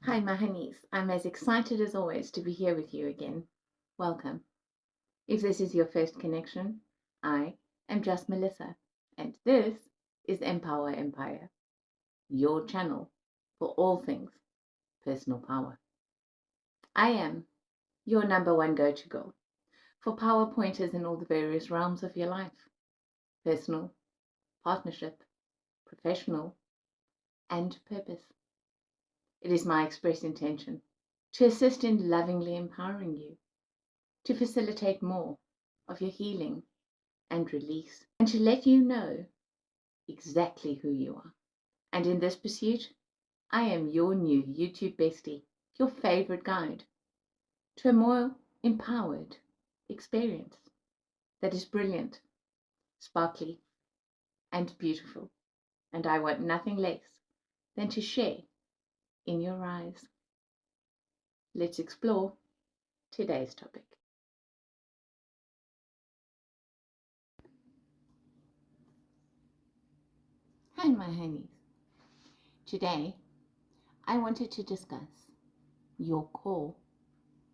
Hi, my honeys. I'm as excited as always to be here with you again. Welcome. If this is your first connection, I am just Melissa, and this is Empower Empire, your channel for all things personal power. I am your number one go-to girl for power pointers in all the various realms of your life: personal, partnership, professional, and purpose. It is my express intention to assist in lovingly empowering you, to facilitate more of your healing and release, and to let you know exactly who you are. And in this pursuit, I am your new YouTube bestie, your favorite guide to a more empowered experience that is brilliant, sparkly, and beautiful. And I want nothing less than to share in your eyes. Let's explore today's topic. Hi, my honeys. Today, I wanted to discuss your core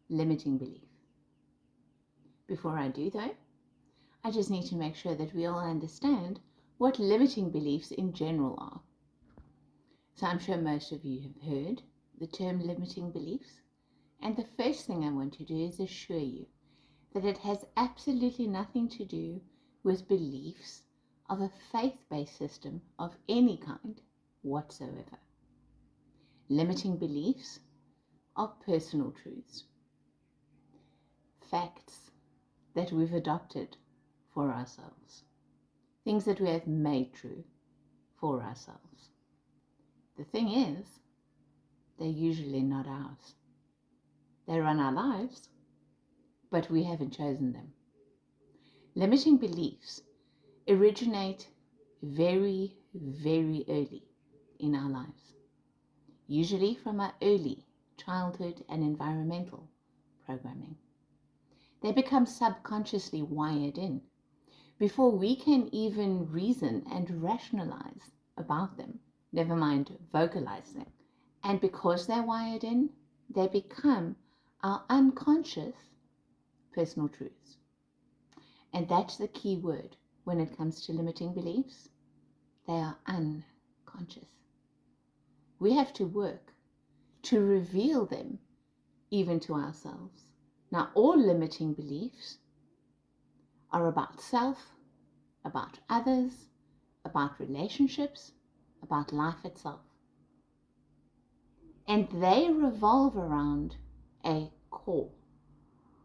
limiting belief. Before I do, though, I just need to make sure that we all understand what limiting beliefs in general are. So I'm sure most of you have heard the term limiting beliefs, and the first thing I want to do is assure you that it has absolutely nothing to do with beliefs of a faith-based system of any kind whatsoever. Limiting beliefs are personal truths, facts that we've adopted for ourselves, things that we have made true for ourselves. The thing is, they're usually not ours. They run our lives, but we haven't chosen them. Limiting beliefs originate very, very early in our lives, usually from our early childhood and environmental programming. They become subconsciously wired in before we can even reason and rationalize about them, never mind vocalize them. And because they're wired in, they become our unconscious personal truths. And that's the key word when it comes to limiting beliefs. They are unconscious. We have to work to reveal them even to ourselves. Now, all limiting beliefs are about self, about others, about relationships, about life itself. And they revolve around a core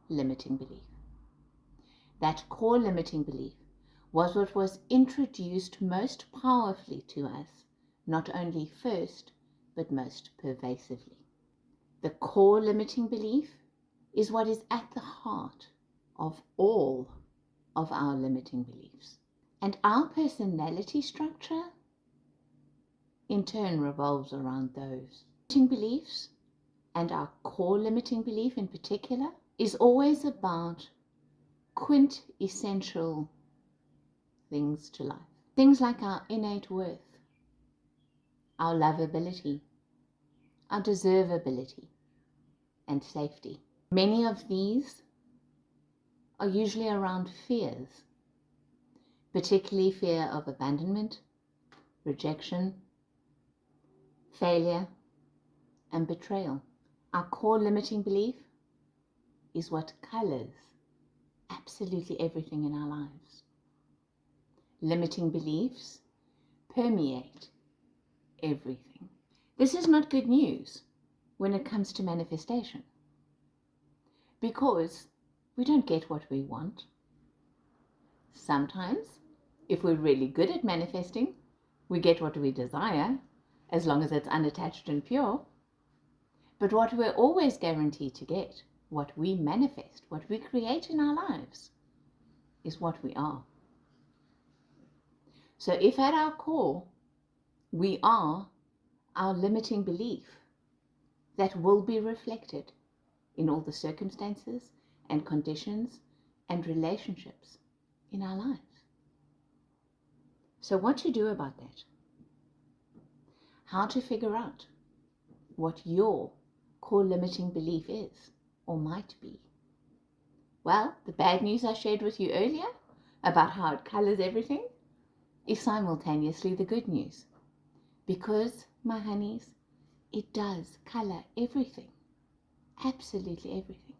limiting belief. That core limiting belief was what was introduced most powerfully to us, not only first, but most pervasively. The core limiting belief is what is at the heart of all of our limiting beliefs. And our personality structure, in turn, revolves around those limiting beliefs, and our core limiting belief in particular is always about quintessential things to life. Things like our innate worth, our lovability, our deservability, and safety. Many of these are usually around fears, particularly fear of abandonment, rejection, failure, and betrayal. Our core limiting belief is what colors absolutely everything in our lives. Limiting beliefs permeate everything. This is not good news when it comes to manifestation, because we don't get what we want. Sometimes, if we're really good at manifesting, we get what we desire, as long as it's unattached and pure. But what we're always guaranteed to get, what we manifest, what we create in our lives, is what we are. So if at our core, we are our limiting belief, that will be reflected in all the circumstances and conditions and relationships in our lives. So what to do about that? How to figure out what your core limiting belief is, or might be? Well, the bad news I shared with you earlier about how it colors everything is simultaneously the good news. Because, my honeys, it does color everything. Absolutely everything.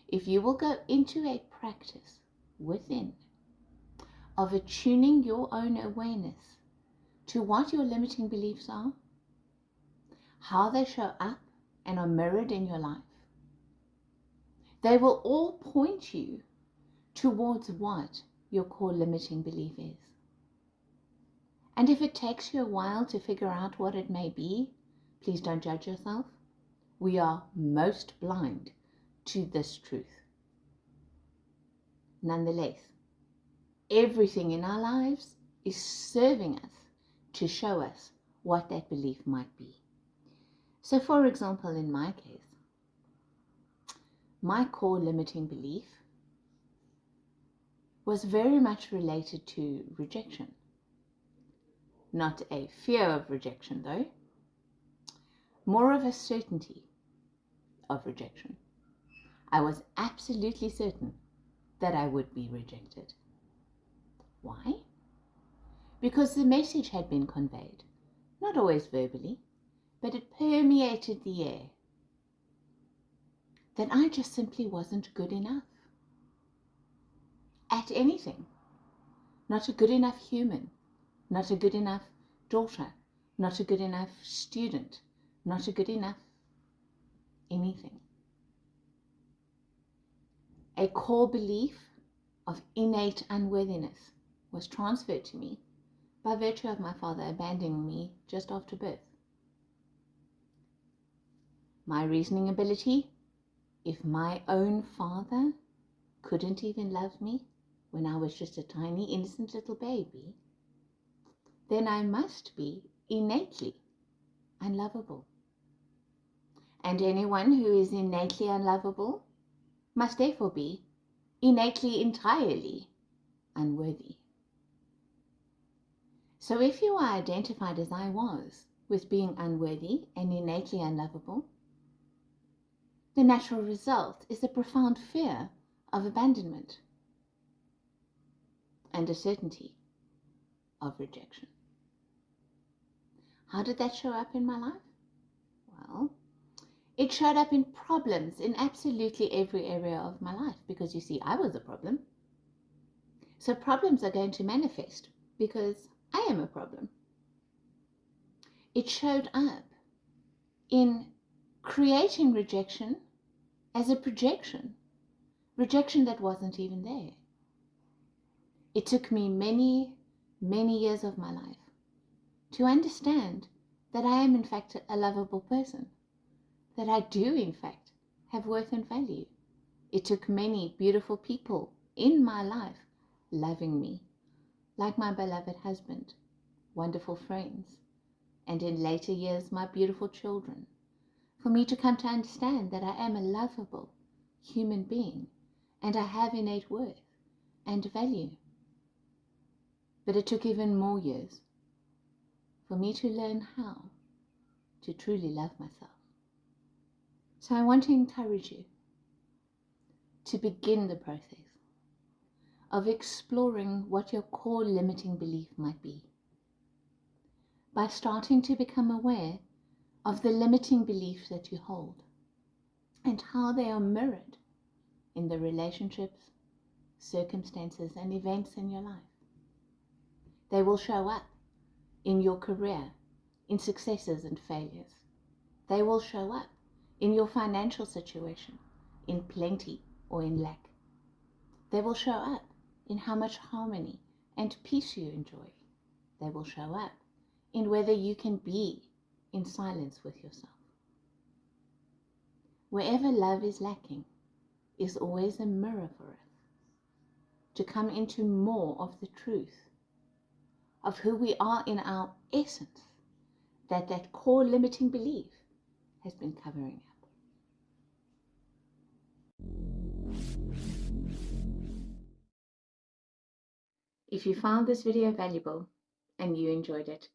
If you will go into a practice within of attuning your own awareness to what your limiting beliefs are, how they show up and are mirrored in your life, they will all point you towards what your core limiting belief is. And if it takes you a while to figure out what it may be, please don't judge yourself. We are most blind to this truth. Nonetheless, everything in our lives is serving us to show us what that belief might be. So, for example, in my case, my core limiting belief was very much related to rejection. Not a fear of rejection, though, more of a certainty of rejection. I was absolutely certain that I would be rejected. Why? Because the message had been conveyed, not always verbally, but it permeated the air, that I just simply wasn't good enough at anything. Not a good enough human, not a good enough daughter, not a good enough student, not a good enough anything. A core belief of innate unworthiness was transferred to me by virtue of my father abandoning me just after birth. My reasoning ability, if my own father couldn't even love me when I was just a tiny, innocent little baby, then I must be innately unlovable. And anyone who is innately unlovable must therefore be innately, entirely unworthy. So if you are identified as I was with being unworthy and innately unlovable, the natural result is a profound fear of abandonment and a certainty of rejection. How did that show up in my life? Well, it showed up in problems in absolutely every area of my life, because you see, I was a problem. So problems are going to manifest because I am a problem. It showed up in creating rejection as a projection that wasn't even there. It took me many, many years of my life to understand that I am in fact a lovable person, that I do in fact have worth and value. It took many beautiful people in my life loving me, like my beloved husband, wonderful friends, and in later years my beautiful children, for me to come to understand that I am a lovable human being and I have innate worth and value. But it took even more years for me to learn how to truly love myself. So I want to encourage you to begin the process of exploring what your core limiting belief might be, by starting to become aware of the limiting beliefs that you hold and how they are mirrored in the relationships, circumstances, and events in your life. They will show up in your career, in successes and failures. They will show up in your financial situation, in plenty or in lack. They will show up in how much harmony and peace you enjoy. They will show up in whether you can be in silence with yourself. Wherever love is lacking is always a mirror for us to come into more of the truth of who we are in our essence, that core limiting belief has been covering up. If you found this video valuable and you enjoyed it,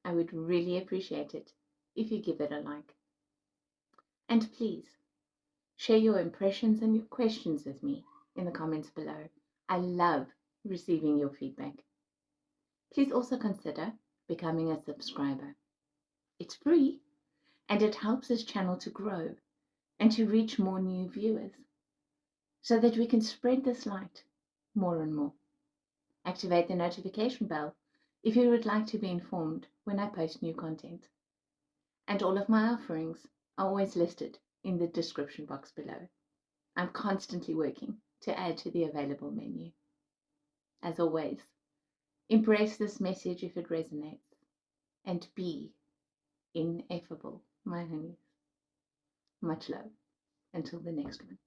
I would really appreciate it if you give it a like. And please, share your impressions and your questions with me in the comments below. I love receiving your feedback. Please also consider becoming a subscriber. It's free and it helps this channel to grow and to reach more new viewers so that we can spread this light more and more. Activate the notification bell if you would like to be informed when I post new content. And all of my offerings are always listed in the description box below. I'm constantly working to add to the available menu. As always, embrace this message if it resonates, and be ineffable, my honeys. Much love. Until the next one.